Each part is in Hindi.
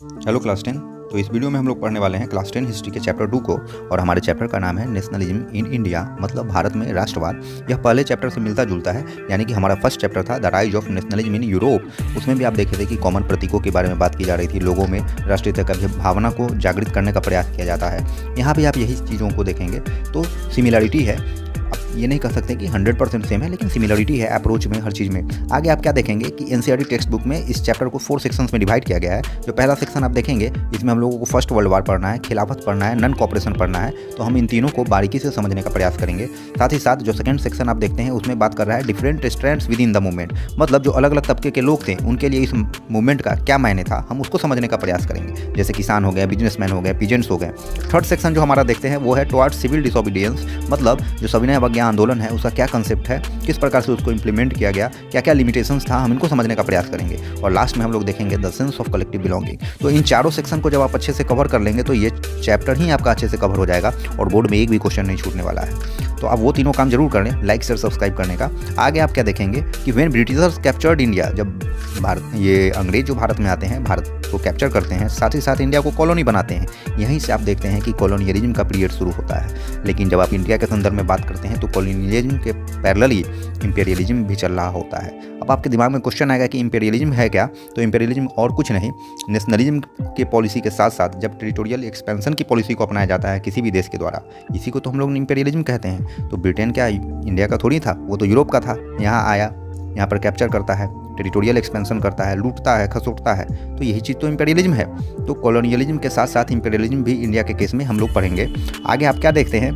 Hello class 10। तो इस वीडियो में हम लोग पढ़ने वाले हैं क्लास 10 हिस्ट्री के चैप्टर 2 को। और हमारे चैप्टर का नाम है नेशनलिज्म इन इंडिया, मतलब भारत में राष्ट्रवाद। यह पहले चैप्टर से मिलता जुलता है, यानी कि हमारा फर्स्ट चैप्टर था the rise of nationalism in Europe. उसमें भी आप देखे थे कि कॉमन प्रतीकों के बारे में बात की जा रही थी, लोगों में राष्ट्रीयता की भावना को जागृत करने का प्रयास किया जाता है। यहाँ भी आप यही चीज़ों को देखेंगे तो सिमिलरिटी है। ये नहीं कह सकते कि 100% सेम है, लेकिन सिमिलरिटी है अप्रोच में, हर चीज़ में। आगे आप क्या देखेंगे कि एनसीईआरटी टेक्स्ट बुक में इस चैप्टर को 4 सेक्शंस में डिवाइड किया गया है। जो पहला सेक्शन आप देखेंगे, इसमें हम लोगों को फर्स्ट वर्ल्ड वार पढ़ना है, खिलाफत पढ़ना है, नन कॉपरेशन पढ़ना है। तो हम इन तीनों को बारीकी से समझने का प्रयास करेंगे। साथ ही साथ जो सेकंड सेक्शन आप देखते हैं, उसमें बात कर रहा है different strands with in the movement, मतलब जो अलग अलग तबके के लोग थे उनके लिए इस मूवमेंट का क्या मायने था, हम उसको समझने का प्रयास करेंगे। जैसे किसान हो गए, बिजनेसमैन हो गए, पीजेंट्स हो गए। थर्ड सेक्शन जो हमारा देखते हैं वो है टुवर्ड्स सिविल डिसोबीडियंस, मतलब जो सविनय अवज्ञा आंदोलन है उसका क्या कंसेप्ट है, किस प्रकार से उसको इंप्लीमेंट किया गया, क्या क्या लिमिटेशंस था, हम इनको समझने का प्रयास करेंगे। और लास्ट में हम लोग देखेंगे the sense of collective belonging. तो इन चारों सेक्शन को जब आप अच्छे से कवर कर लेंगे तो ये चैप्टर ही आपका अच्छे से कवर हो जाएगा और बोर्ड में एक भी क्वेश्चन नहीं छूटने वाला है। तो आप वो तीनों काम जरूर कर लें, लाइक शेयर सब्सक्राइब करने का। आगे आप क्या देखेंगे कि व्हेन ब्रिटिशर्स कैप्चर्ड इंडिया, जब भारत, ये अंग्रेज जो भारत में आते हैं, भारत को कैप्चर करते हैं, साथ ही साथ इंडिया को कॉलोनी बनाते हैं। यहीं से आप देखते हैं कि कॉलोनियलिज्म का पीरियड शुरू होता है। लेकिन जब आप इंडिया के संदर्भ में बात करते हैं तो कॉलोनियलिज्म के पैरेलली इंपीरियलिज्म भी चल रहा होता है। अब आपके दिमाग में क्वेश्चन आएगा कि इंपीरियलिज्म है क्या? तो इंपीरियलिज्म और कुछ नहीं, नेशनलिज्म के पॉलिसी के साथ साथ जब टेरिटोरियल एक्सपेंशन की पॉलिसी को अपनाया जाता है किसी भी देश के द्वारा, इसी को तो हम लोग इंपीरियलिज्म कहते हैं। तो ब्रिटेन क्या इंडिया का थोड़ी था, वो तो यूरोप का था। यहाँ आया, यहाँ पर कैप्चर करता है, टेरिटोरियल एक्सपेंशन करता है, लूटता है, खसोटता है। तो यही चीज़ तो इंपीरियलिज्म है। तो कॉलोनियलिज्म के साथ साथ इंपीरियलिज्म भी इंडिया के केस में हम लोग पढ़ेंगे। आगे आप क्या देखते हैं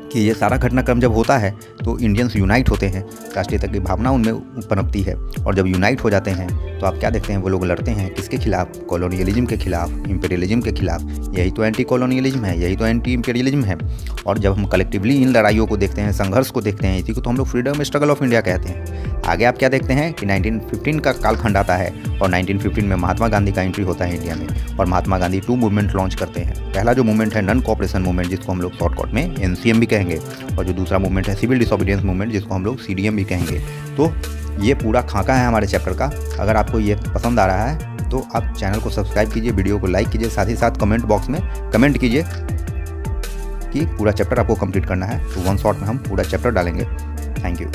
कि ये सारा घटनाक्रम जब होता है तो इंडियंस यूनाइट होते हैं, राष्ट्रीयता की भावना उनमें पनपती है। और जब यूनाइट हो जाते हैं तो आप क्या देखते हैं, वो लोग लड़ते हैं किसके खिलाफ? कॉलोनियलिज्म के खिलाफ, इंपीरियलिज्म के खिलाफ। यही तो एंटी कॉलोनियलिज्म है, यही तो एंटी इंपीरियलिज्म है। और जब हम कलेक्टिवली इन लड़ाइयों को देखते हैं, संघर्ष को देखते हैं, इसी को तो हम लोग फ्रीडम स्ट्रगल ऑफ इंडिया कहते हैं। आगे आप क्या देखते हैं कि 1915 का कालखंड आता है और 1915 में महात्मा गांधी का एंट्री होता है इंडिया में। और महात्मा गांधी 2 मूवमेंट लॉन्च करते हैं। पहला जो मूवमेंट है नन कॉपरेशन मूवमेंट, जिसको हम लोग शॉर्टकट में एनसीएम भी कहेंगे, और जो दूसरा मूवमेंट है सिविल डिसोबीडियंस मूवमेंट, जिसको हम लोग सीडीएम भी कहेंगे। तो ये पूरा खाका है हमारे चैप्टर का। अगर आपको ये पसंद आ रहा है तो आप चैनल को सब्सक्राइब कीजिए, वीडियो को लाइक कीजिए, साथ ही साथ कमेंट बॉक्स में कमेंट कीजिए कि पूरा चैप्टर आपको कंप्लीट करना है। तो वन शॉट में हम पूरा चैप्टर डालेंगे। Thank you.